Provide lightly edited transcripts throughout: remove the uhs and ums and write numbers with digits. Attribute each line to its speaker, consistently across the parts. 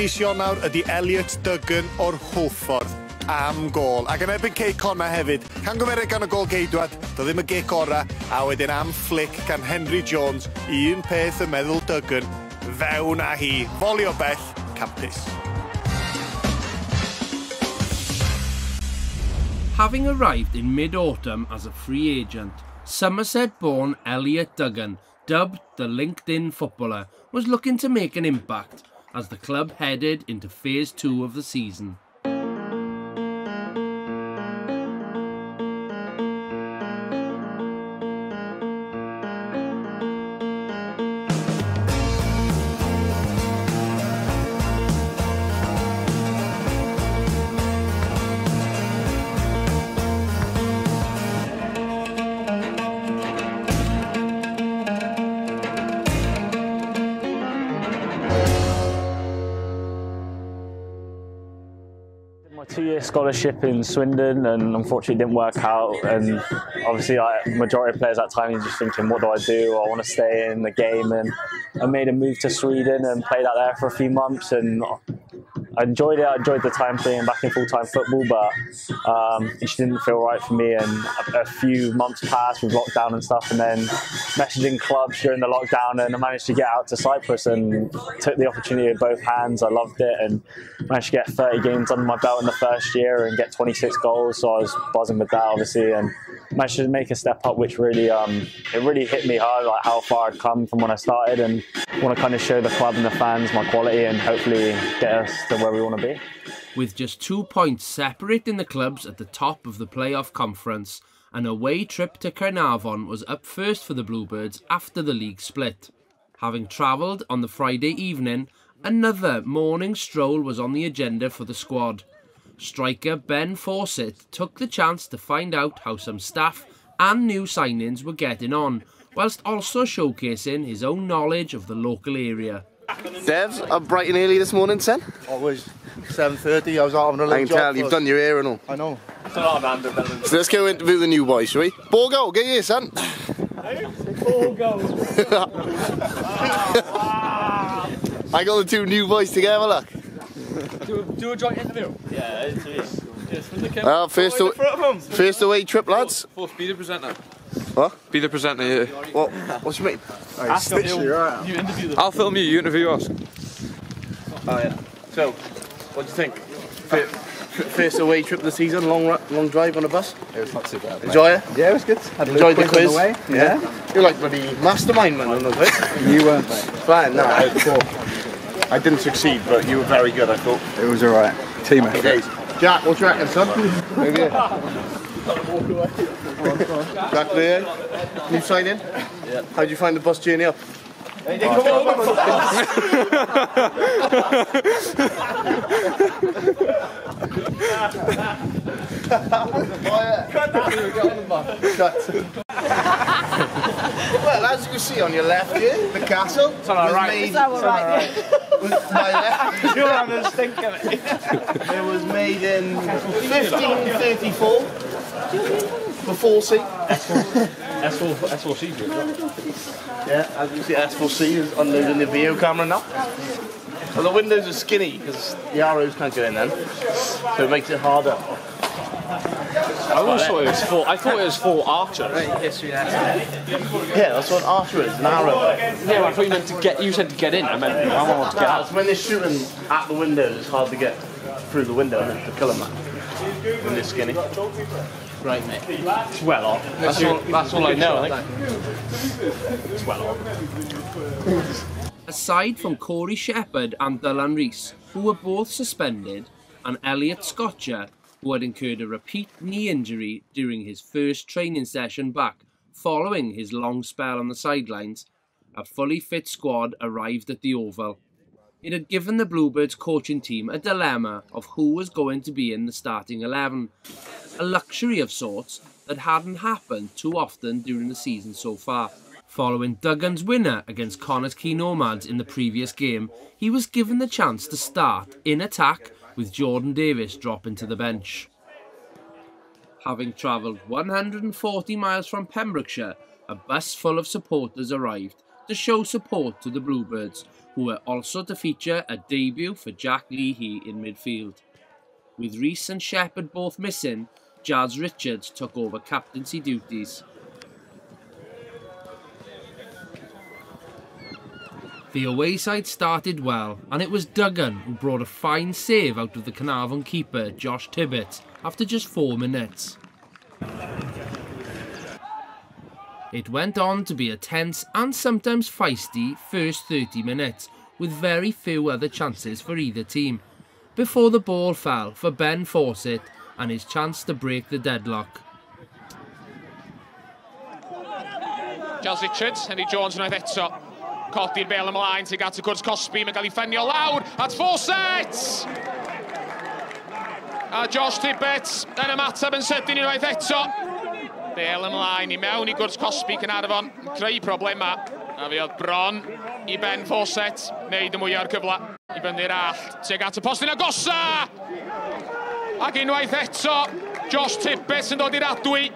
Speaker 1: cynhwysion nawr ydy Elliot Duggan o'r Hwlffordd am gol. Ac yn erbyn ceic honna hefyd, can gymeriad gan y gol geidwad, do ddim y geic ora, a wedyn am flic gan Henry Jones, un peth y meddwl Duggan, fewn a hi, foli o bell, campus.
Speaker 2: Having arrived in mid-autumn as a free agent, Somerset-born Elliot Duggan, dubbed the LinkedIn footballer, was looking to make an impact as the club headed into phase 2 of the season.
Speaker 3: My 2-year scholarship in Swindon, and unfortunately didn't work out, and obviously majority of players at that time, you're just thinking, what do? I want to stay in the game, and I made a move to Sweden and played out there for a few months, and I enjoyed it. I enjoyed the time playing back in full-time football, but it just didn't feel right for me, and a few months passed with lockdown and stuff, and then messaging clubs during the lockdown, and I managed to get out to Cyprus and took the opportunity with both hands. I loved it and managed to get 30 games under my belt in the first year and get 26 goals, so I was buzzing with that obviously, and managed to make a step up, which really it really hit me hard, like how far I'd come from when I started, and want to kind of show the club and the fans my quality and hopefully get us to where we want to be.
Speaker 2: With just 2 points separating the clubs at the top of the playoff conference, an away trip to Caernarfon was up first for the Bluebirds after the league split. Having travelled on the Friday evening, another morning stroll was on the agenda for the squad. Striker Ben Fawcett took the chance to find out how some staff and new signings were getting on, whilst also showcasing his own knowledge of the local area.
Speaker 4: Dev, I'm bright and early this morning, son.
Speaker 5: Always 7:30. I was having a little
Speaker 4: I can tell, you've done your hair and all.
Speaker 5: I know.
Speaker 4: So let's go interview the new boys, shall we? Ball go, get here, son.
Speaker 5: Ball go.
Speaker 4: I got the two new boys together, look.
Speaker 6: Do a joint interview? Yeah, it is.
Speaker 4: First away trip, lads.
Speaker 6: Fourth, be the presenter.
Speaker 4: What?
Speaker 6: Be the presenter here.
Speaker 4: What's your mean?
Speaker 6: You interview them. I'll film you, you interview us.
Speaker 4: Oh yeah. So, what do you think? First away trip of the season, long drive on a bus?
Speaker 5: It was not too bad.
Speaker 4: Enjoy it?
Speaker 5: Yeah, it was good.
Speaker 4: Enjoyed the quiz?
Speaker 5: Yeah.
Speaker 4: You're like bloody mastermind man on the quiz.
Speaker 5: You weren't, mate.
Speaker 4: Fine, no, I didn't succeed, but you were very good, I thought.
Speaker 5: It was alright. Team effort.
Speaker 4: Okay. Jack, what do you reckon, son? Maybe. Jack there, new signing? Yeah. How'd you find the bus journey up? Hey, come on! Well, as you can see on your left here, the castle was made. My left.
Speaker 6: You're having a stink of it.
Speaker 4: It was made in 1534 for 4C.
Speaker 6: S4C group.
Speaker 4: Yeah, as you see, S4C is unloading the video camera now. Well, the windows are skinny because the arrows can't get in then, so it makes it harder.
Speaker 6: I always thought it was for. I thought it was for archers.
Speaker 4: Yeah, that's what an archer is, an arrow.
Speaker 6: Yeah, I thought you meant to get. You said to get in. I meant I want to get out.
Speaker 4: So when they're shooting at the windows, it's hard to get through the window and then to kill them. When they're skinny.
Speaker 6: Right, mate. It's well off. That's all I know. I think. It's well off.
Speaker 2: Aside from Corey Shepherd and Dylan Rees, who were both suspended, and Elliot Scotcher, who had incurred a repeat knee injury during his first training session back following his long spell on the sidelines, a fully fit squad arrived at the Oval. It had given the Bluebirds coaching team a dilemma of who was going to be in the starting 11, a luxury of sorts that hadn't happened too often during the season so far. Following Duggan's winner against Connah's Quay Nomads in the previous game, he was given the chance to start in attack with Jordan Davis dropping to the bench. Having travelled 140 miles from Pembrokeshire, a bus full of supporters arrived to show support to the Bluebirds, who were also to feature a debut for Jack Leahy in midfield. With Rees and Shepherd both missing, Jazz Richards took over captaincy duties. The away side started well, and it was Duggan who brought a fine save out of the Carnarvon keeper Josh Tibbett after just 4 minutes. It went on to be a tense and sometimes feisty first 30 minutes, with very few other chances for either team, before the ball fell for Ben Fawcett and his chance to break the deadlock.
Speaker 7: Jazz Richards, Henry Jones unwaith eto. Codi'r bel ymlaen tuag at y gwrs Cosby, mae'n cael ei ffenio lawr at Fawcett! A Josh Tibbett yn ymateb yn sydyn unwaith eto. Bel ymlaen i mewn i gwrs Cosby Carnarfon, creu problema. A fe oedd bron i Ben Fawcett, wneud y mwyaf o'r cyfle. I fyny'r allt, tuag at y postyn agosa! Ac unwaith eto, Josh Tibbett yn dod i'r adwy.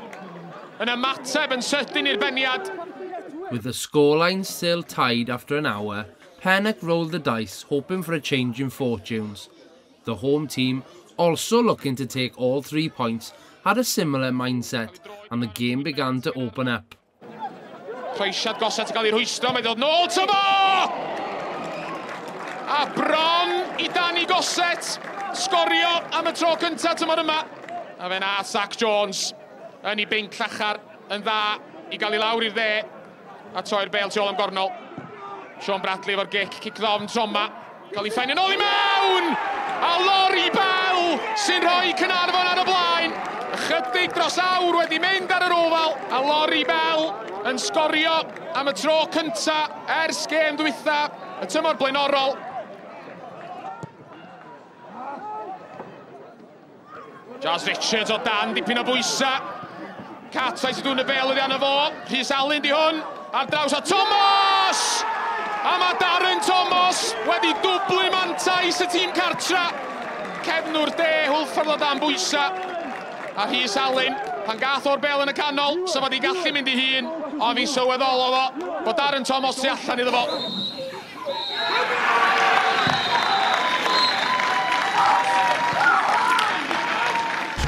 Speaker 7: Yn ymateb yn sydyn i'r beniad.
Speaker 2: With the scoreline still tied after an hour, Pennock rolled the dice, hoping for a change in fortunes. The home team, also looking to take all 3 points, had a similar mindset, and the game began to open up.
Speaker 7: Cleisiad Goset yn cael ei rhwystro, mae'n dod nôl tyfo! A bron i Danny Goset, sgorio am y tro cyntaf tymor yma. A fe na Zach Jones yn ei binc llachar yn dda i gael ei lawr i'r dde. A toi'r bel tu ôl am gornol. Sean Bradley efo'r gic, cic ddofn Toma. Cael ei ffeinio nôl i mewn! A Lori Bell sy'n rhoi Carnarfon ar y blaen. Ychydig dros awr wedi mynd ar yr ofal. A Lori Bell yn sgorio am y tro cynta ers gêm dwytha y tymor blaenorol. Jazz Richards o dan dipyn o bwysa. Cartwright sy'n dŵn y bel oddi arno fo. Rhys Alun di hwn. Ar draws a Thomas! A mae Darren Thomas wedi dwblu mantais y tîm cartra. Cefnwr de Hwlffordd o dan bwysa. A Rhys Alun, pan gath o'r bel yn y canol, so wedi gallu mynd i hun, ond fi'n sylweddol o fo, bod Darren Thomas tu allan iddo fo.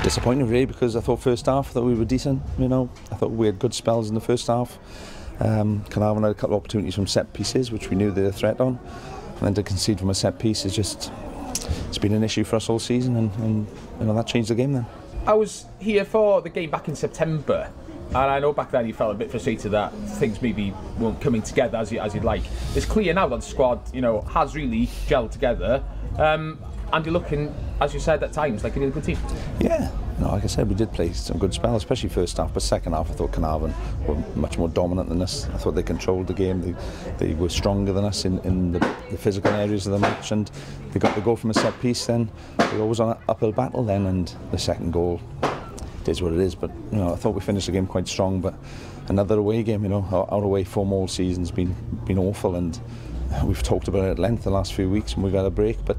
Speaker 5: Disappointing really, because I thought first half that we were decent, you know. I thought we had good spells in the first half. Carnarvon had a couple of opportunities from set pieces, which we knew they were a threat on. And then to concede from a set piece is just, it's been an issue for us all season, and you know, that changed the game then.
Speaker 8: I was here for the game back in September, and I know back then you felt a bit frustrated that things maybe weren't coming together as you'd like. It's clear now that the squad, you know, has really gelled together. And you're looking, as you said at times, like a really good team.
Speaker 5: Yeah, you know, like I said, we did play some good spells, especially first half, but second half I thought Carnarvon were much more dominant than us. I thought they controlled the game, they were stronger than us in the physical areas of the match, and they got the goal from a set piece then. They were always on an uphill battle then, and the second goal, it is what it is, but you know, I thought we finished the game quite strong, but another away game, you know, our away form all season's been awful, and we've talked about it at length the last few weeks, and we've had a break, but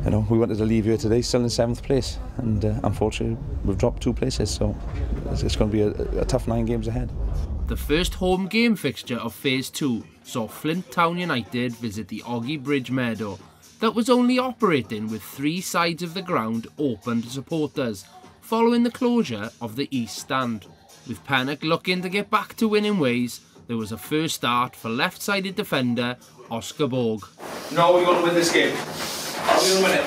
Speaker 5: you know, we wanted to leave here today still in 7th place, and unfortunately we've dropped 2 places, so it's going to be a tough 9 games ahead.
Speaker 2: The first home game fixture of Phase 2 saw Flint Town United visit the Oggy Bridge Meadow that was only operating with 3 sides of the ground open to supporters following the closure of the East Stand. With Pennock looking to get back to winning ways, there was a first start for left-sided defender Oscar Borg.
Speaker 9: No, we've got to win this game. How are we going to win it?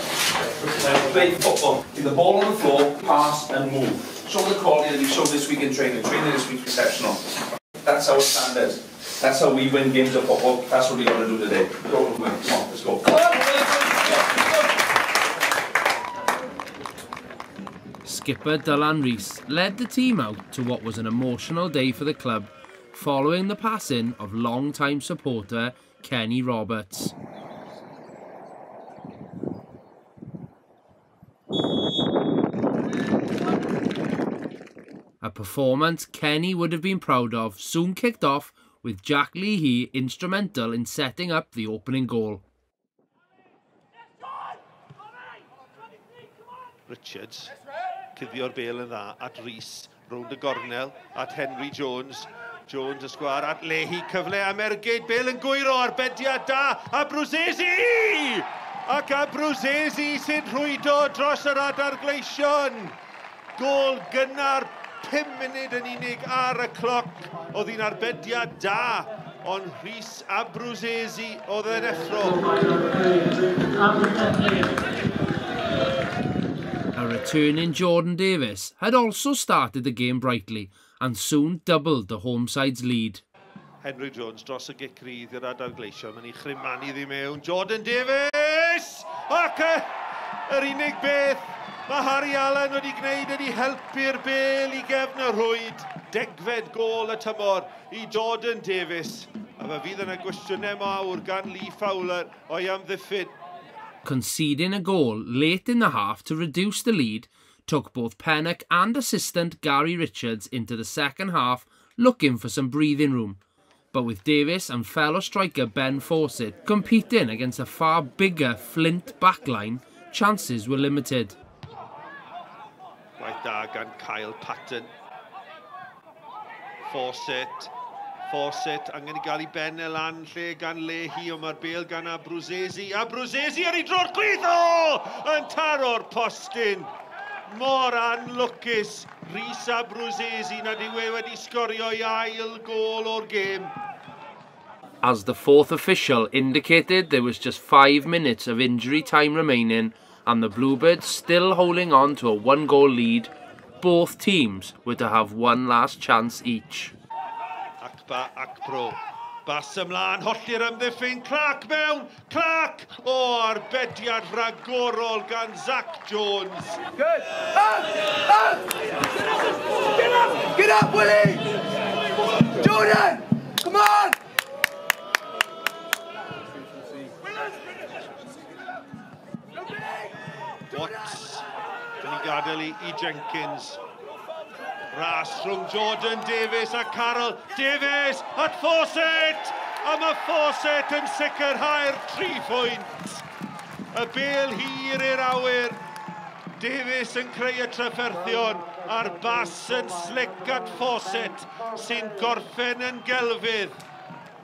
Speaker 9: Play football. Get the ball on the floor, pass and move. Show the quality that we showed this week in training. Training this week exceptional. That's our standard. That's how we win games of football. That's what we got to do today. Go and win. Come on, let's go.
Speaker 2: Skipper Dylan Rees led the team out to what was an emotional day for the club, following the passing of long-time supporter Kenny Roberts. A performance Kenny would have been proud of soon kicked off with Jack Leahy instrumental in setting up the opening goal.
Speaker 1: Richards, cuddio'r bel yn dda at Rees, rownd y gornel at Henry Jones,
Speaker 10: Jones y sgwar at Lehi, cyfle am ergyd, Bale yn gwyro, arbediad da, a Brwsesi! Ac a Brwsesi sy'n rhwydo dros yr adargleision. Gôl gynnar 5 munud yn unig ar y cloc. Oedd hi'n arbediad da, ond Rhys a Brwsesi oedd yn effro.
Speaker 2: A returning Jordan Davies had also started the game brightly and soon doubled the home side's lead.
Speaker 10: Henry Jones dros y gicrydd i'r adargleision, mae'n ei chrymanu ddi mewn. Jordan Davies! Ac yr unig beth mae Harry Allen wedi gwneud ydy helpu'r Bale i gefn y rwyd. Degfed gôl y tymor i Jordan Davies. A fe fydd yna gwestiynau mawr gan Lee Fowler o'i amddiffyn.
Speaker 2: Conceding a goal late in the half to reduce the lead took both Pennock and assistant Gary Richards into the second half looking for some breathing room. But with Davies and fellow striker Ben Fawcett competing against a far bigger Flint backline, chances were limited.
Speaker 10: Right da gan Kyle Patton. Fawcett angen I gael I ben y lan lle gan Lehi, ond mae'r Bale gan a Brwsesi. A Brwsesi ar ei dro'r gwyddo! Yn taro'r postyn. Mor anlwcus Rhys a Brwsesi nad yw e wedi sgorio I ail gôl o'r gêm.
Speaker 2: As the fourth official indicated there was just 5 minutes of injury time remaining and the Bluebirds still holding on to a 1-goal lead, both teams were to have one last chance each.
Speaker 10: Acba, Acpro. Bas ymlaen, holli'r ymddiffyn, Clark mewn, Clark! O, arbediad ragorol gan Zach Jones.
Speaker 11: Good! Get up, Willie! Jordan! Come on!
Speaker 10: Watts. Dyn ni gadael I Jenkins. Ras rhwng Jordan Davies a Carroll. Davies at Fawcett! A mae Fawcett yn sicrhau'r 3 pwynt. Y Bale hir i'r awyr. Davies yn creu y trafferthion a'r bas yn slick at Fawcett sy'n gorffen yn gelfydd.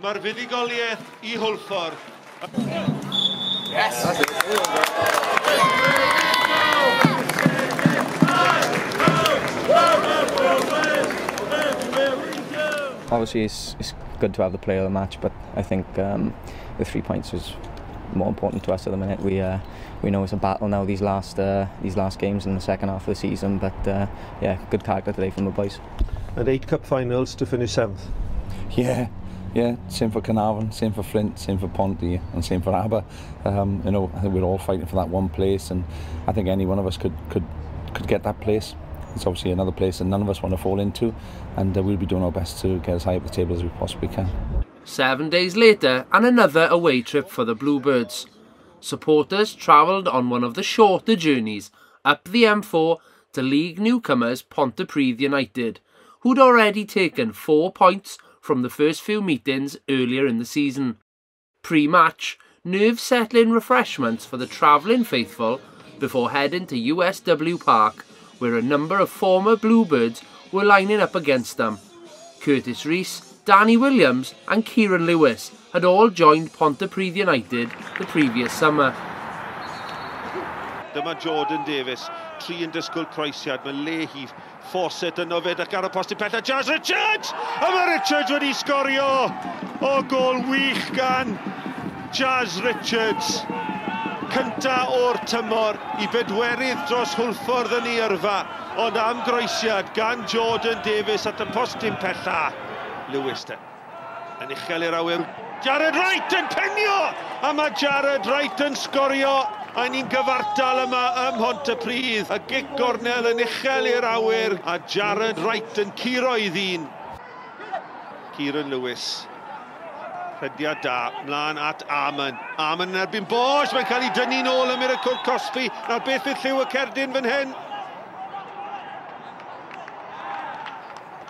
Speaker 10: Mae'r fuddugoliaeth I Hwlffordd.
Speaker 11: Yes! That's it.
Speaker 12: Obviously, it's good to have the player of the match, but I think the 3 points is more important to us at the minute. We know it's a battle now these last games in the second half of the season, but yeah, good character today from the boys.
Speaker 10: And 8 cup finals to finish 7th.
Speaker 5: Yeah, same for Carnarvon, same for Flint, same for Ponty, and same for Aber. You know, I think we're all fighting for that one place, and I think any one of us could get that place. It's obviously another place that none of us want to fall into, and we'll be doing our best to get as high up the table as we possibly can.
Speaker 2: 7 days later, and another away trip for the Bluebirds. Supporters travelled on one of the shorter journeys up the M4 to league newcomers Pontypridd United, who'd already taken 4 points from the first few meetings earlier in the season. Pre-match, nerve-settling refreshments for the travelling faithful before heading to USW Park, where a number of former Bluebirds were lining up against them. Curtis Rees, Danny Williams and Kieran Lewis had all joined Pontypridd United the previous summer.
Speaker 10: Dyma Jordan Davies, 3 yn disgwyl croesiad, mae Lehi, Fawcett yn ofyd ac ar y posti pella, Jazz Richards! A mae Richards wedi sgorio o gôl wych gan Jazz Richards. Cynta o'r tymor I bedwerydd dros Hwlffordd yn ei yrfa, ond am groesiad gan Jordan Davies at y postyn pella. Lewis yn uchel i'r awyr. Jared Wright yn penio! A mae Jared Wright yn sgorio. A ni'n gyfartal yma ym Mhontypridd. A gic gornel yn uchel i'r awyr. A Jared Wright yn curo I ddyn. Kieran Lewis. Rhediad da, mlaen at Arman. Arman yn erbyn Bosch, mae'n cael ei dynnu nôl y Miracle Cosby. Nawr beth fydd lliw y Cerdyn fan hyn?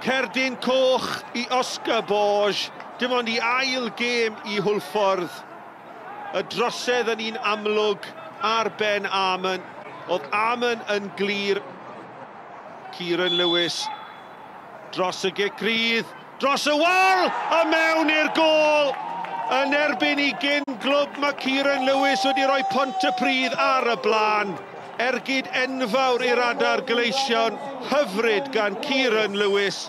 Speaker 10: Cerdyn coch I Oscar Bosch. Dim ond I ail gêm I Hwlffordd. Y drosedd yn un amlwg ar ben Arman. Oedd Arman yn glir. Kieran Lewis dros y gicrydd. dros y wal, a mewn i'r gol. Yn erbyn I gyn glwb mae Kieran Lewis wedi rhoi pont y pridd ar y blaen. Ergyd enfawr i'r adar gleision, hyfryd gan Kieran Lewis.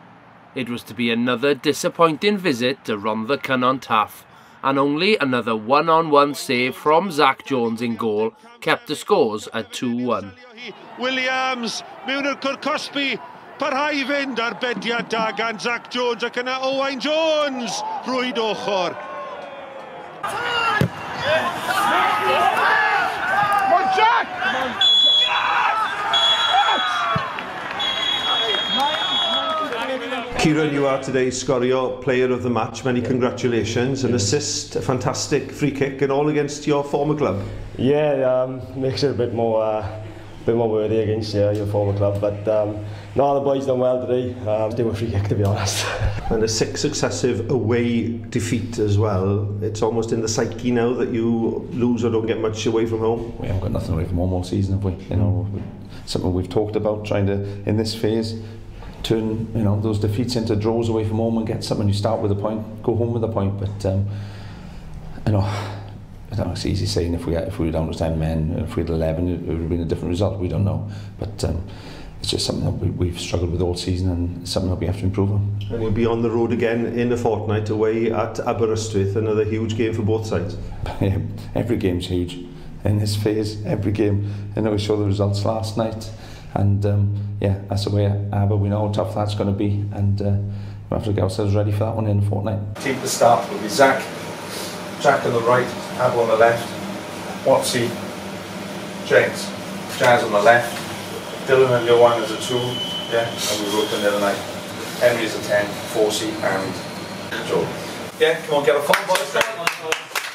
Speaker 2: It was to be another disappointing visit to Rhondda Cynon Taff, and only another one-on-one save from Zach Jones in goal kept the scores at 2-1.
Speaker 10: Williams, mewn i'r cwr Cosby, parhau I fynd ar bediad da gan Zach Jones ac yna Owain Jones, rwyd ochr.
Speaker 11: Come on, Jack! Come on.
Speaker 13: Kieran, you are today's Scorio Player of the Match. Many congratulations. An assist, a fantastic free kick, and all against your former club.
Speaker 14: Yeah, makes it a bit more worthy against your former club. But no, the boys done well today. They were free kick, to be honest.
Speaker 13: And a 6 successive away defeat as well. It's almost in the psyche now that you lose or don't get much away from home.
Speaker 5: We haven't got nothing away from home all season, have we? You know, something we've talked about, trying to, in this phase, turn those defeats into draws away from home and get something. You start with a point, go home with a point. But I know it's easy saying if we were down to 10 men, if we had 11, it would have been a different result. We don't know, but it's just something that we've struggled with all season, and something that we have to improve on.
Speaker 13: And we'll be on the road again in a fortnight away at Aberystwyth, another huge game for both sides.
Speaker 5: Yeah, every game's huge in this phase. Every game. I know we saw the results last night. And yeah, that's the way Aber, we know how tough that's going to be, and we have to get ourselves ready for that one in a fortnight.
Speaker 9: Keep the start will be Jack on the right, Aber on the left, Watsy, James, Jazz on the left, Dylan and Johan as a 2, yeah, and we wrote them the other night. Henry as a 10, Forsey and Joe. Yeah, come on, get a phone boys.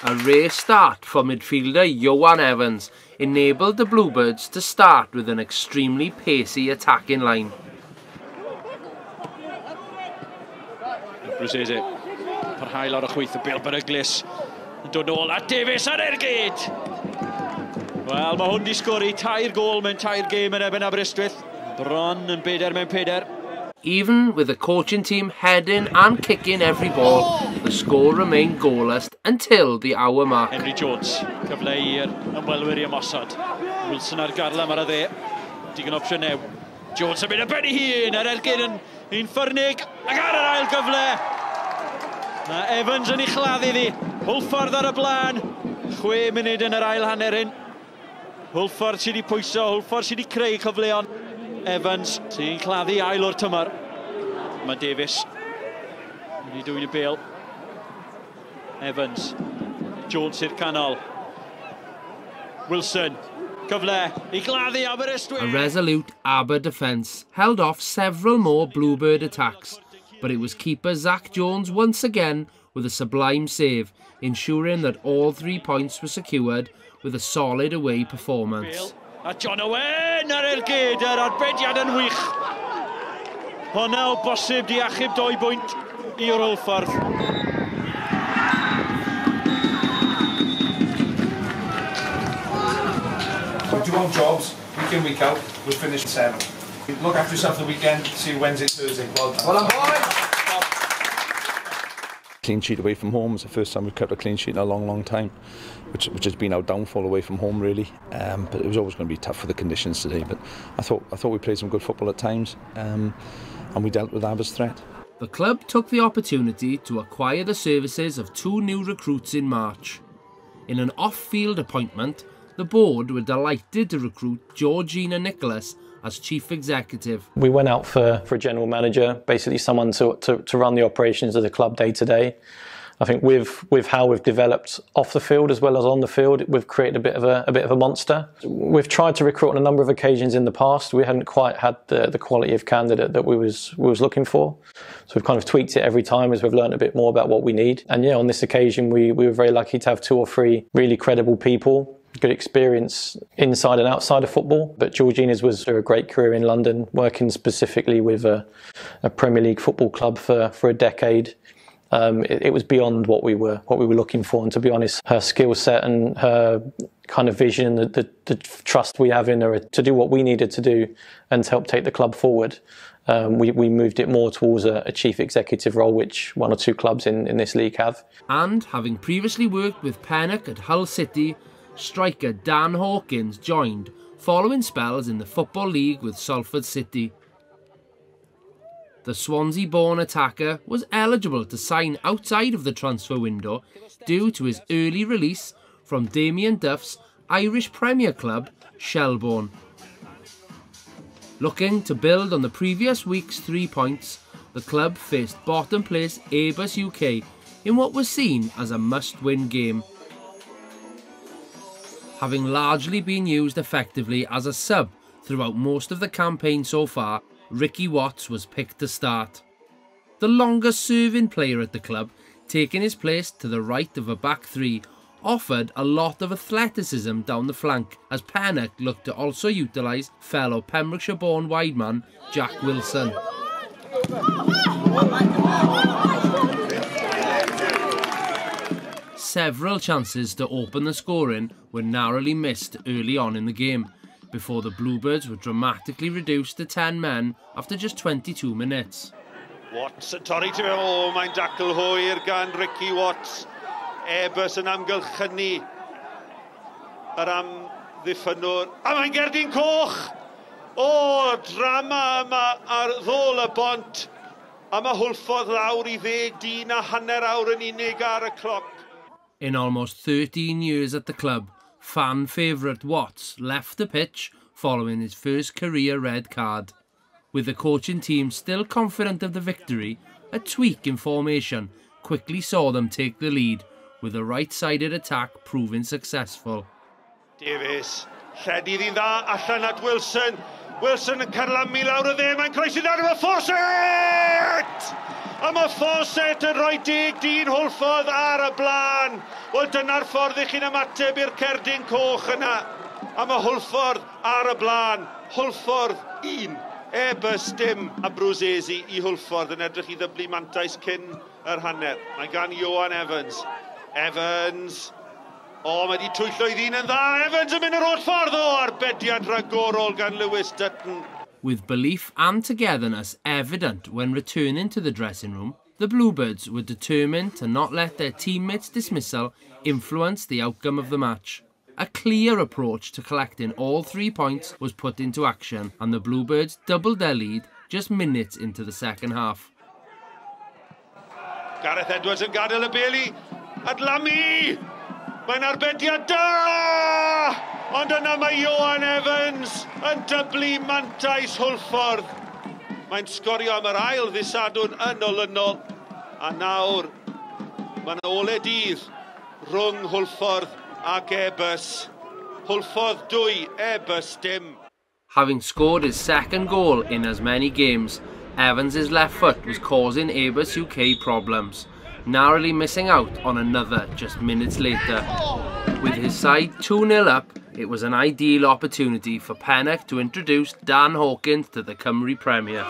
Speaker 2: A rare start for midfielder Johan Evans enabled the Bluebirds to start with an extremely pacey attacking line.
Speaker 15: Brysese, parhau lawr y chwyth y bil beryglis. Yn dod nôl at Davies ar ergyd. Wel, mae hwn di sgori 2 gol mewn 2 gêm yn ebyn Aberystwyth. Bron yn 4 mewn 4.
Speaker 2: Even with the coaching team heading and kicking every ball, the score remained goalless until the hour mark.
Speaker 15: Henry Jones, cyfle i'r ymwelwyr I ymosod. Wilson ar garlam ar y dde. Digon opsiynau. Jones yn mynd y ben I hun ar ergyd yn un ffyrnig. Ac ar yr ail gyfle. Mae Evans yn ei chladdu ddi. Hwlffordd ar y blaen. 6 munud yn yr ail hannerin. Hwlffordd sydd wedi pwyso, Hwlffordd sydd wedi creu cyfleon. Evans sy'n claddu ail o'r tymor. Mae Davies wedi dwyn y bêl. Evans. Jones i'r canol. Wilson. Cyfle I gladdu Aberystwyth.
Speaker 2: A resolute Aber defence held off several more Bluebird attacks, but it was keeper Zach Jones once again with a sublime save, ensuring that all 3 points were secured with a solid away performance.
Speaker 15: A John Owen ar ergyd, yr arbediad yn wych. Honna o bosib di achub 2 bwynt i'r Hwlffordd.
Speaker 9: 21 jobs, week in, week out, we'll finish 7. Look after yourself the weekend, see you Wednesday, Thursday. Well done, boys!
Speaker 5: Clean sheet away from home is the first time we've kept a clean sheet in a long time, which has been our downfall away from home really. But it was always going to be tough for the conditions today. But I thought we played some good football at times, and we dealt with Aber's threat.
Speaker 2: The club took the opportunity to acquire the services of 2 new recruits in March. In an off-field appointment, the board were delighted to recruit Georgina Nicholas as chief executive.
Speaker 16: We went out for a general manager, basically someone to run the operations of the club day to day. I think with how we've developed off the field as well as on the field, we've created a bit of a monster. We've tried to recruit on a number of occasions in the past. We hadn't quite had the quality of candidate that we was looking for. So we've kind of tweaked it every time as we've learned a bit more about what we need. And yeah, on this occasion, we were very lucky to have 2 or 3 really credible people. Good experience inside and outside of football, but Georgina's was a great career in London, working specifically with a Premier League football club for a decade. It was beyond what we were looking for, and to be honest, her skill set and her kind of vision, the trust we have in her to do what we needed to do and to help take the club forward. We moved it more towards a chief executive role, which one or two clubs in this league have.
Speaker 2: And having previously worked with Pennock at Hull City, striker Dan Hawkins joined following spells in the Football League with Salford City. The Swansea-born attacker was eligible to sign outside of the transfer window due to his early release from Damien Duff's Irish Premier club, Shelbourne. Looking to build on the previous week's 3 points, the club faced bottom place Airbus UK in what was seen as a must-win game. Having largely been used effectively as a sub throughout most of the campaign so far, Ricky Watts was picked to start. The longest serving player at the club, taking his place to the right of a back three, offered a lot of athleticism down the flank as Pennock looked to also utilise fellow Pembrokeshire-born wideman Jack Wilson. Several chances to open the scoring were narrowly missed early on in the game, before the Bluebirds were dramatically reduced to 10 men after just 22 minutes.
Speaker 10: Watts yn torri ti mewn, o mae'n dacl hwyr gan Ricky Watts. Airbus yn amgylchynu yr amddiffynwr. A mae'n gerdyn coch! O, drama yma ar ddôl y bont. A mae hwlffodd lawr i 10.5 awr yn unig ar y cloc.
Speaker 2: In almost 13 years at the club, fan favourite Watts left the pitch following his first career red card. With the coaching team still confident of the victory, a tweak in formation quickly saw them take the lead, with the right-sided attack proving successful.
Speaker 10: Davies, lledydd i'n dda, allan at Wilson. Wilson yn carlamu lawr y dde, mae'n croesi lawr y Fawcett! A mae Fawcett yn rhoi 10 hwlffodd ar y blaen. Wel, dyna'r ffordd i chi'n ymateb i'r cerdyn coch yna. A mae hwlffordd ar y blaen. Hwlffordd 1. Airbus dim a Brwsesi i hwlffordd yn edrych i ddyblu mantais cyn yr hanner. Mae gan Ioan Evans. Evans. O, mae di twyllo i ddyn yn dda. Evans yn mynd yr holl ffordd o arbediad ragorol gan Lewis Dutton.
Speaker 2: With belief and togetherness evident when returning to the dressing room, the Bluebirds were determined to not let their teammates' dismissal influence the outcome of the match. A clear approach to collecting all 3 points was put into action, and the Bluebirds doubled their lead just minutes into the second half.
Speaker 10: Gareth Edwards yn gadael y beli. Adlami! Mae'n arbediad da! Ond yna mae Ioan Evans yn dyblu mantais hwlffordd. Mae'n sgorio am yr ail ddisadwn yn olynol. A nawr, mae'n ole dydd rhwng hwlffordd ac Airbus. Hwlffordd 2, Airbus dim.
Speaker 2: Having scored his second goal in as many games, Evans' left foot was causing Airbus UK problems, narrowly missing out on another just minutes later. With his side 2-0 up, it was an ideal opportunity for Pennock to introduce Dan Hawkins to the Cymru Premier.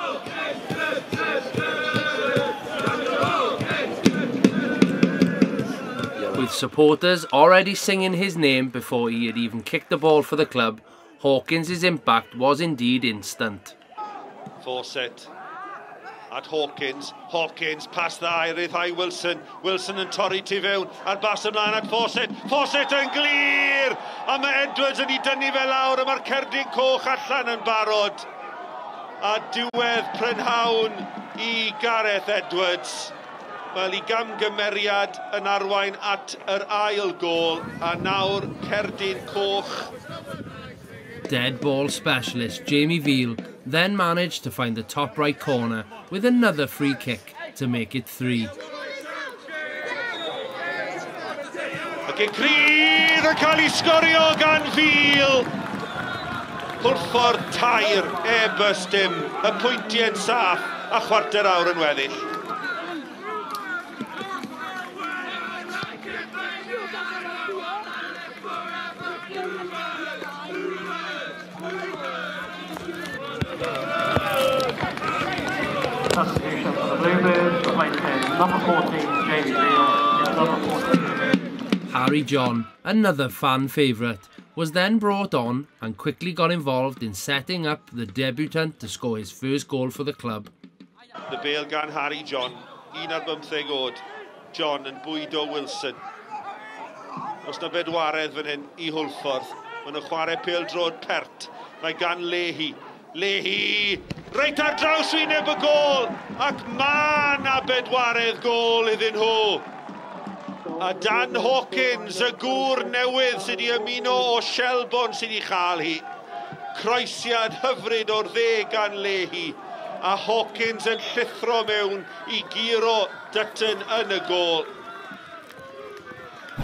Speaker 2: With supporters already singing his name before he had even kicked the ball for the club, Hawkins' impact was indeed instant.
Speaker 10: Fawcett at Hawkins. Hawkins past the Eirydd High Wilson. Wilson yn torri tu fewn ar bas ymlaen at Fawcett. Fawcett yn glir! A mae Edwards yn ei dynnu fe lawr a mae'r cerdyn coch allan yn barod. A diwedd prynhawn i Gareth Edwards. Wel, i gamgymeriad yn arwain at yr ail gol. A nawr cerdyn coch.
Speaker 2: Dead ball specialist Jamie Veal then managed to find the top right corner with another free kick to make it 3.
Speaker 10: Ac yn cryf yn cael ei sgorio gan Veal. Hwlffordd tair, Airbus dim, y pwyntiau'n saff a chwarter awr yn weddill.
Speaker 17: Bluebirds replacing number 14, JD Cymru, number 14.
Speaker 2: Harry John, another fan favourite, was then brought on and quickly got involved in setting up the debutant to score his first goal for the club.
Speaker 10: The bale gan Harry John, 15 oed, John yn bwydo Wilson. Os na bedwaredd fan hyn I Hwlffordd, maen nhw'n chwarae pêl-drod pert, mae gan Lehi. Lehi, reit ar draws wyneb y gol, ac ma na bedwaredd gol iddyn nhw. A Dan Hawkins, y gŵr newydd sydd wedi ymuno o Shelbourne sydd wedi chael hi. Croesiad hyfryd o'r dde gan Lehi. A Hawkins yn llithro mewn I giro Dutton yn y gol.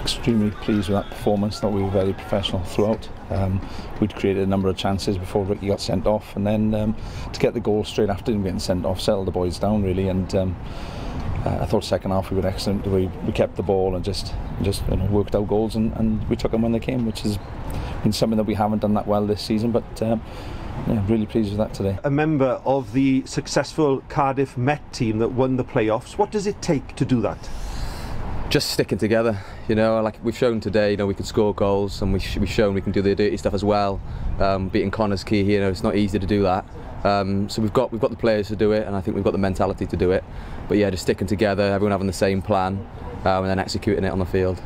Speaker 5: Extremely pleased with that performance. Thought we were very professional throughout. We'd created a number of chances before Ricky got sent off, and then to get the goal straight after him getting sent off settled the boys down really. And I thought second half we were excellent. We kept the ball and just worked out goals, and we took them when they came, which has been something that we haven't done that well this season. But yeah, really pleased with that today.
Speaker 13: A member of the successful Cardiff Met team that won the playoffs. What does it take to do that?
Speaker 18: Just sticking together, you know, like we've shown today, you know, we can score goals, and we've shown we can do the dirty stuff as well. Beating Connor's key here, you know, it's not easy to do that. So we've got the players to do it, and I think we've got the mentality to do it. But yeah, just sticking together, everyone having the same plan, and then executing it on the field.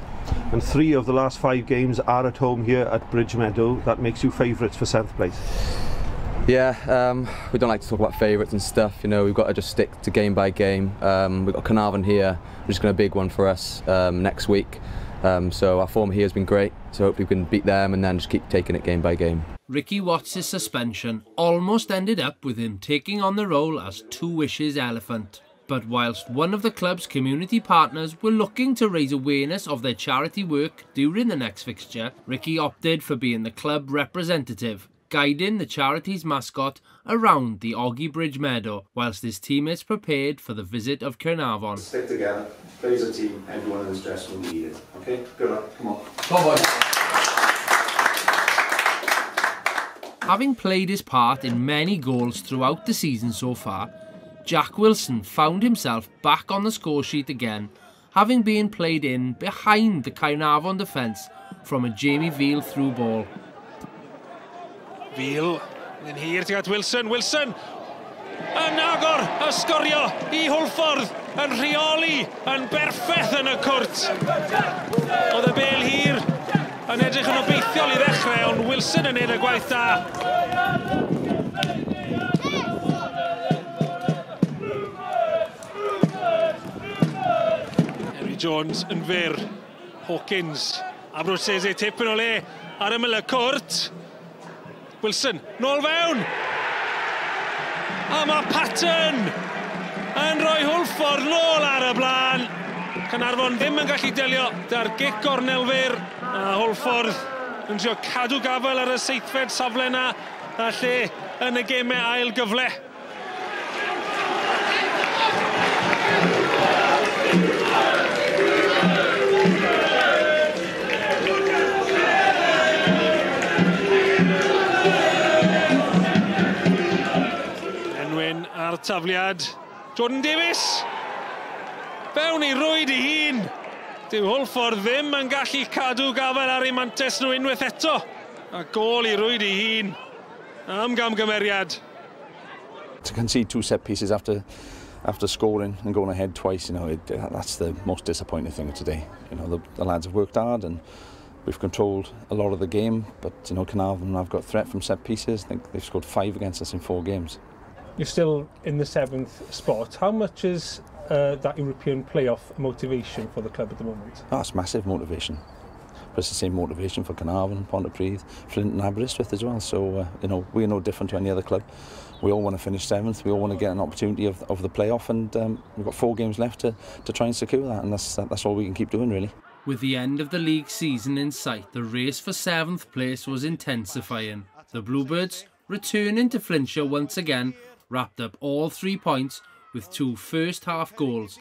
Speaker 13: And 3 of the last 5 games are at home here at Bridge Meadow. That makes you favourites for 7th place.
Speaker 18: Yeah, we don't like to talk about favourites and stuff, you know, we've got to just stick to game by game. We've got Carnarvon here, which is going to be a big one for us next week. So our form here has been great, so hopefully we can beat them and then just keep taking it game by game.
Speaker 2: Ricky Watts' suspension almost ended up with him taking on the role as Two Wishes Elephant. But whilst one of the club's community partners were looking to raise awareness of their charity work during the next fixture, Ricky opted for being the club representative, guiding the charity's mascot around the Oggy Bridge Meadow, whilst his teammates prepared for the visit of Carnarvon.
Speaker 5: Stick together, play as a team, everyone in this dressing room needed. Okay, good luck, come on.
Speaker 2: Come on. Having played his part in many goals throughout the season so far, Jack Wilson found himself back on the score sheet again, having been played in behind the Carnarvon defence from a Jamie Veal through ball.
Speaker 19: Veal yn hir tuag at Wilson, Wilson yn agor y sgorio I Hwlffordd yn rheoli yn berffeth yn y cwrt. Oedd y bel hir yn edrych yn obeithiol I ddechrau, ond Wilson yn neud y gwaith da. Henry Jones yn fyr, Hawkins, Abrosese tipyn o le ar ymyl y cwrt. Wilson, nôl fewn! A mae Patton yn rhoi Hwlffordd nôl ar y blaen. Carnarvon ddim yn gallu delio da'r gic gornel fyr. A Hwlffordd yn trio cadw gafel ar y seithfed safle yna, a lle yn y gemau ail gyfle. Ar tafliad, Jordan Davies fewn I rwyd I hun. Dyw Hwlffordd ddim yn gallu cadw gafel ar ei mantes nhw unwaith eto. A gol I rwyd I hun am gamgymeriad.
Speaker 5: To concede 2 set pieces after scoring and going ahead twice, you know, that's the most disappointing thing of today. You know, the lads have worked hard and we've controlled a lot of the game, but you know, Carnarvon have got threat from set pieces. I think they've scored 5 against us in 4 games.
Speaker 20: You're still in the 7th spot. How much is that European playoff motivation for the club at the moment?
Speaker 5: Oh, it's massive motivation. But it's the same motivation for Carnarvon, Pontypridd, Flint and Aberystwyth as well. So, you know, we're no different to any other club. We all want to finish 7th. We all want to get an opportunity of the playoff, and we've got 4 games left to try and secure that, and that's all we can keep doing, really.
Speaker 2: With the end of the league season in sight, the race for 7th place was intensifying. The Bluebirds, returning to Flintshire once again, wrapped up all 3 points with 2 first-half goals,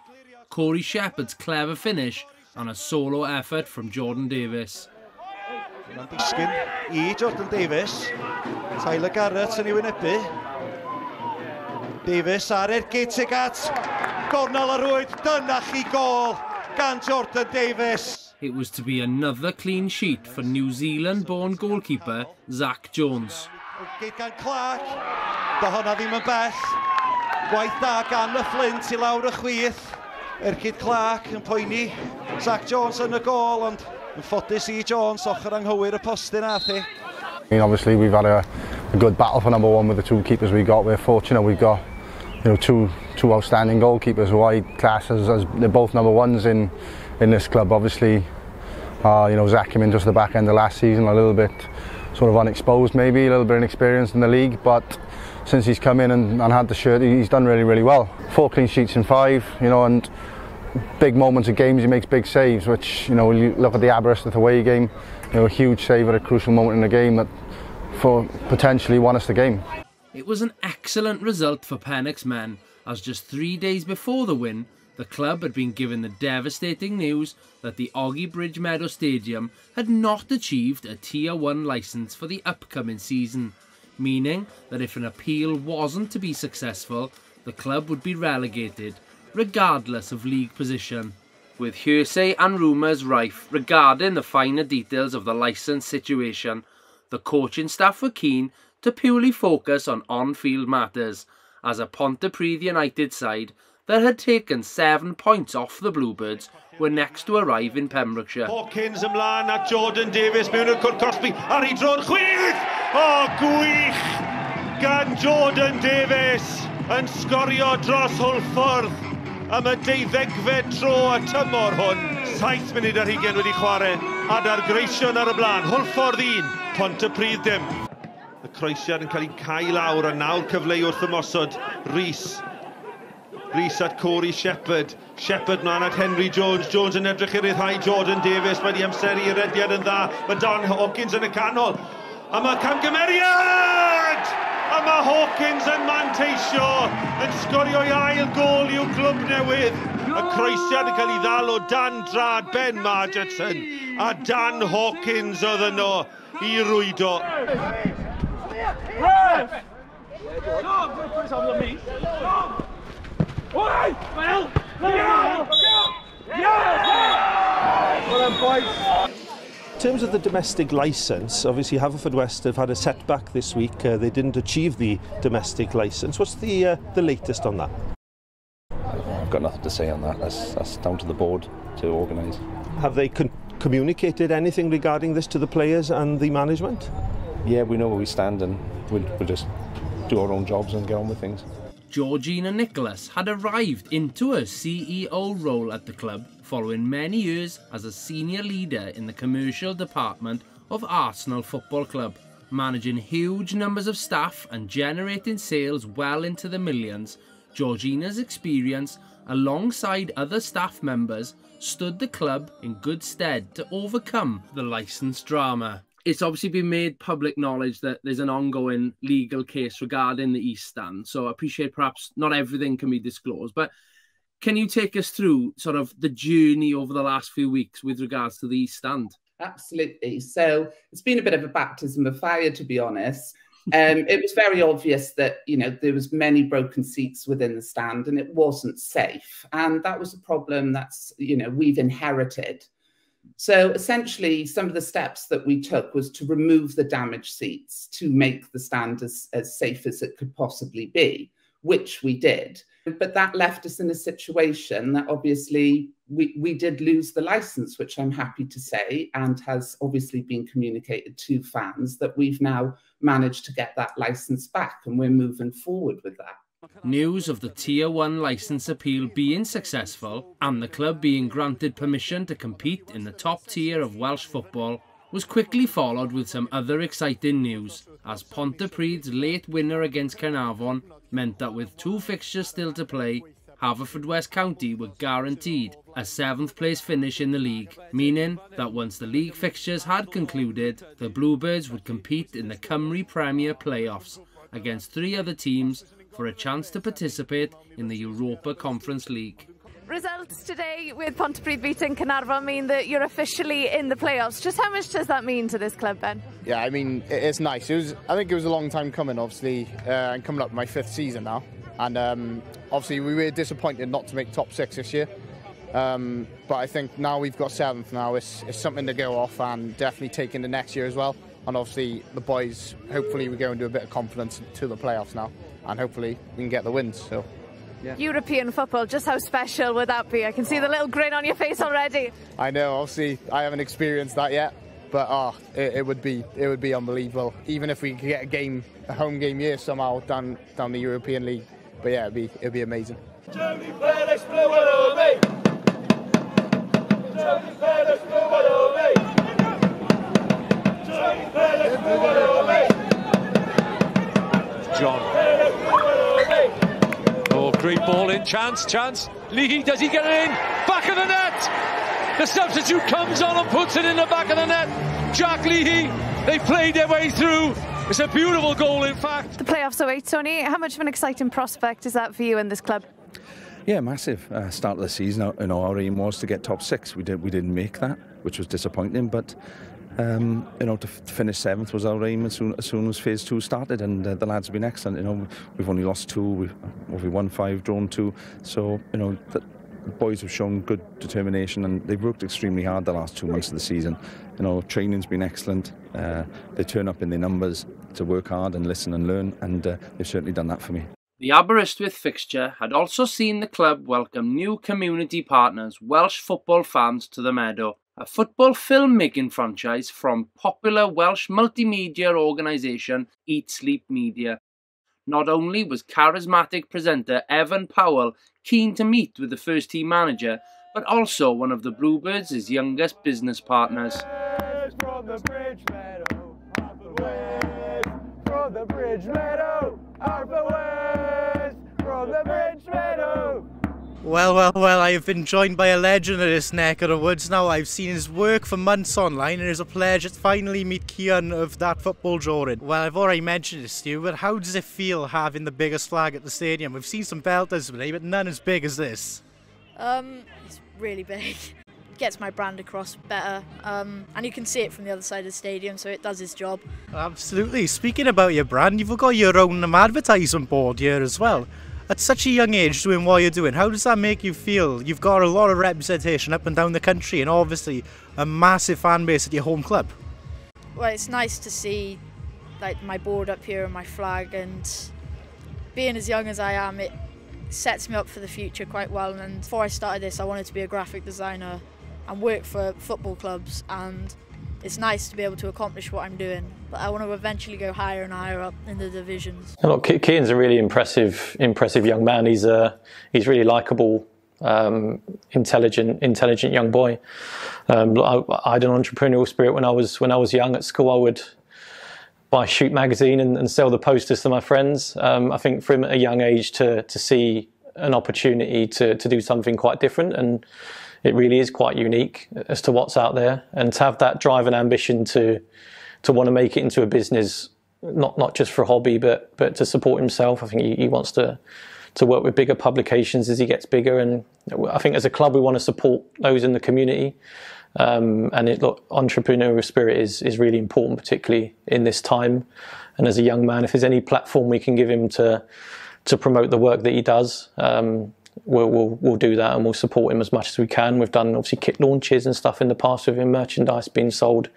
Speaker 2: Corey Shepherd's clever finish and a solo effort from Jordan Davies.
Speaker 21: Mae'n disgyn I Jordan Davies, Tyler Garrett yn ei wynebu. Davies ar ergyd tuag at Gornel ar ŵyd, dyna chi gol gan Jordan Davies.
Speaker 2: It was to be another clean sheet for New Zealand-born goalkeeper Zach Jones.
Speaker 21: Gyd gan Clark, do honna ddim yn bell. Gwaith da gan y Flint I lawr y chwith. Ergyd Clark yn poeni. Zach Jones yn y gol, ond yn ffodus I Jones, ochr anghywir y postyn ath I.
Speaker 3: I mean, obviously we've had a good battle for number one with the two keepers we got. We're fortunate we've got two outstanding goalkeepers who I class as they're both number ones in this club. Obviously, Zach came in just the back end of last season, a little bit sort of unexposed maybe, a little bit inexperienced in the league, but since he's come in and had the shirt, he's done really, really well. 4 clean sheets in 5, and big moments of games he makes big saves, which, when you look at the Aberystwyth away game, a huge save at a crucial moment in the game that potentially won us the game.
Speaker 2: It was an excellent result for Pennock's men, as just 3 days before the win, the club had been given the devastating news that the Oggy Bridge Meadow Stadium had not achieved a Tier 1 licence for the upcoming season, meaning that if an appeal wasn't to be successful, the club would be relegated, regardless of league position. With hearsay and rumours rife regarding the finer details of the licence situation, the coaching staff were keen to purely focus on on-field matters, as a Pontypridd United side that had taken 7 points off the Bluebirds were next to arrive in Pembrokeshire.
Speaker 10: Hawkins ymlaen at Jordan Davies mewn i'r cwrt Cosby ar ei dro'n chwith! O, gwych gan Jordan Davies yn sgorio dros Hwlffordd am y 12fed tro y tymor hwn. 7 munud ar hugain wedi chwarae a dargreision ar y blaen. Hwlffordd 1, Pontypridd dim. Y croesiad yn cael ei cael lawr a nawr cyfleu wrth ymosod Rhys at Corey Shepherd. Shepherd mlaen at Henry Jones. Jones yn edrych i'r ryddhau Jordan Davies. Mae di amseru i'r rediad yn dda. Mae Dan Hawkins yn y canol. A mae camgymeriad! A mae Hawkins yn manteisio. Yn sgorio I ail gol i'w glwb newydd. Y croesiad yn cael ei ddal o Dan Drad Ben Margetson. A Dan Hawkins oedd yno I rwydo.
Speaker 21: In terms of the domestic licence, obviously Haverfordwest have had a setback this week. They didn't achieve the domestic licence. What's the latest on that?
Speaker 5: I've got nothing to say on that. That's down to the board to organise.
Speaker 21: Have they communicated anything regarding this to the players and the management?
Speaker 5: Yeah, we know where we stand and we'll just do our own jobs and get on with things.
Speaker 2: Georgina Nicholas had arrived into her CEO role at the club following many years as a senior leader in the commercial department of Arsenal Football Club, managing huge numbers of staff and generating sales well into the millions. Georgina's experience, alongside other staff members, stood the club in good stead to overcome the licence drama. It's obviously been made public knowledge that there's an ongoing legal case regarding the East Stand, so I appreciate perhaps not everything can be disclosed, but can you take us through sort of the journey over the last few weeks with regards to the East Stand?
Speaker 22: Absolutely. So it's been a bit of a baptism of fire, to be honest. It was very obvious that, there was many broken seats within the stand and it wasn't safe. And that was a problem that's, we've inherited. So essentially, some of the steps that we took was to remove the damaged seats to make the stand as safe as it could possibly be, which we did. But that left us in a situation that obviously we did lose the licence, which I'm happy to say, and has obviously been communicated to fans that we've now managed to get that licence back and we're moving forward with that.
Speaker 2: News of the Tier 1 licence appeal being successful and the club being granted permission to compete in the top tier of Welsh football was quickly followed with some other exciting news, as Pontypridd's late winner against Caernarfon meant that with 2 fixtures still to play, Haverfordwest County were guaranteed a 7th place finish in the league, meaning that once the league fixtures had concluded, the Bluebirds would compete in the Cymru Premier playoffs against 3 other teams for a chance to participate in the Europa Conference League.
Speaker 4: Results today with Pontypridd beating Caernarfon mean that you're officially in the playoffs. Just how much does that mean to this club, Ben?
Speaker 6: Yeah, I mean, it's nice. I think it was a long time coming, obviously. I'm coming up my 5th season now. And obviously we were disappointed not to make top 6 this year. But I think now we've got 7th now. It's something to go off and definitely take into next year as well. And obviously the boys, hopefully we go into a bit of confidence to the playoffs now. And hopefully we can get the wins. So. Yeah.
Speaker 4: European football, just how special would that be? I can see the little grin on your face already.
Speaker 6: I know, obviously I haven't experienced that yet, but it would be unbelievable. Even if we could get a home game here somehow down the European League. But yeah, it'd be amazing. Tony Pennock,
Speaker 23: John. Oh, great ball in, chance. Leahy, does he get it in? Back of the net! The substitute comes on and puts it in the back of the net. Jack Leahy, they played their way through. It's a beautiful goal, in fact.
Speaker 4: The playoffs await, Tony. How much of an exciting prospect is that for you and this club?
Speaker 5: Yeah, massive. Start of the season, our aim was to get top 6. We didn't make that, which was disappointing, but to finish 7th was our aim as soon as phase 2 started, and the lads have been excellent. We've only lost 2, we've won 5, drawn 2, so the boys have shown good determination and they've worked extremely hard the last 2 months of the season. Training's been excellent. They turn up in their numbers to work hard and listen and learn, and they've certainly done that for me.
Speaker 2: The Aberystwyth fixture had also seen the club welcome new community partners, Welsh football fans, to the meadow. A football filmmaking franchise from popular Welsh multimedia organisation Eat Sleep Media. Not only was charismatic presenter Evan Powell keen to meet with the first team manager, but also one of the Bluebirds' youngest business partners.
Speaker 11: From the bridge meadow, Haverfordwest, from the bridge meadow, Haverfordwest, from the bridge meadow.
Speaker 24: Well, I have been joined by a legend of this neck of the woods now. I've seen his work for months online, and it's a pleasure to finally meet Cian of That Football Drawing. Well, I've already mentioned this to you, but how does it feel having the biggest flag at the stadium? We've seen some belters today, but none as big as this.
Speaker 25: It's really big. It gets my brand across better, and you can see it from the other side of the stadium, so it does its job.
Speaker 24: Absolutely. Speaking about your brand, you've got your own advertising board here as well. At such a young age doing what you're doing, how does that make you feel? You've got a lot of representation up and down the country and obviously a massive fan base at your home club.
Speaker 25: Well, it's nice to see my board up here and my flag, and being as young as I am, it sets me up for the future quite well. And before I started this, I wanted to be a graphic designer and work for football clubs, and it's nice to be able to accomplish what I'm doing, but I want to eventually go higher and higher up in the divisions.
Speaker 16: Look, Cian's a really impressive young man. He's really likeable, intelligent young boy. I had an entrepreneurial spirit when I was young. At school, I would buy Shoot magazine and sell the posters to my friends. I think for him at a young age to see an opportunity to do something quite different, and it really is quite unique as to what's out there, and to have that drive and ambition to want to make it into a business, not just for a hobby, but to support himself. I think he wants to work with bigger publications as he gets bigger, and I think as a club we want to support those in the community. Entrepreneurial spirit is really important, particularly in this time. And as a young man, if there's any platform we can give him to promote the work that he does, we'll do that, and we'll support him as much as we can. We've done obviously kit launches and stuff in the past with him, merchandise being sold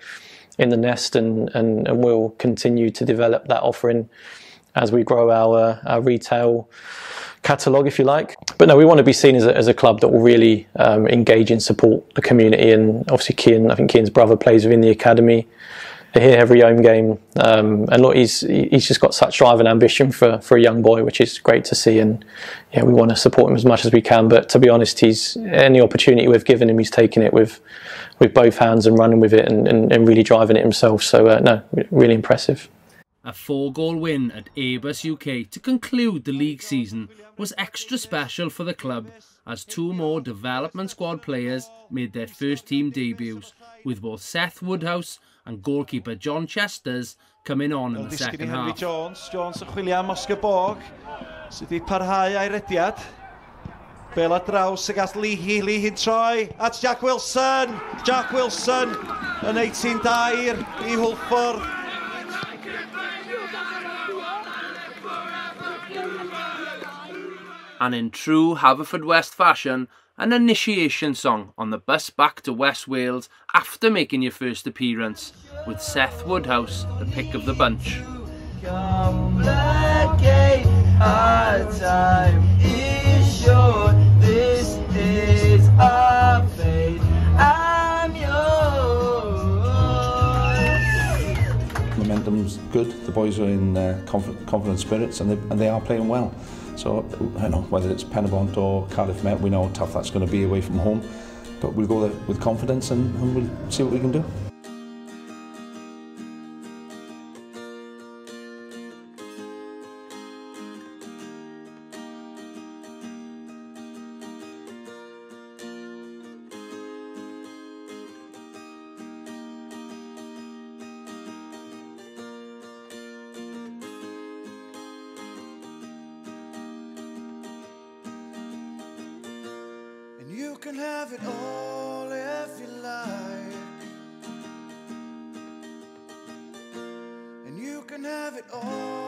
Speaker 16: in the nest, and we'll continue to develop that offering as we grow our retail catalogue, if you like. But no, we want to be seen as a club that will really engage and support the community. And obviously I think Cian's brother plays within the academy. They're here every home game, and look, he's just got such drive and ambition for a young boy, which is great to see. And yeah, we want to support him as much as we can. But to be honest, any opportunity we've given him, he's taken it with both hands and running with it and really driving it himself. So no, really impressive.
Speaker 2: A 4-goal win at Airbus UK to conclude the league season was extra special for the club, as 2 more development squad players made their first team debuts, with both Seth Woodhouse and goalkeeper John Chesters coming on in the second half.
Speaker 21: Jones yn chwilio am Oscar Borg, sydd wedi parhau a'i rediad. Bel ar draws y gall Leahy'n troi at Jack Wilson. Jack Wilson yn 18 dair I Hwlffordd.
Speaker 2: And in true Haverfordwest fashion, an initiation song on the bus back to West Wales after making your first appearance, with Seth Woodhouse, the pick of the bunch.
Speaker 11: Our time is short. This is our fate. I'm yours.
Speaker 5: Momentum's good. The boys are in confident spirits, and they are playing well. So I know whether it's Penabont or Cardiff Met, we know how tough that's going to be away from home. But we'll go there with confidence, and we'll see what we can do.
Speaker 11: You can have it all if you like, and you can have it all.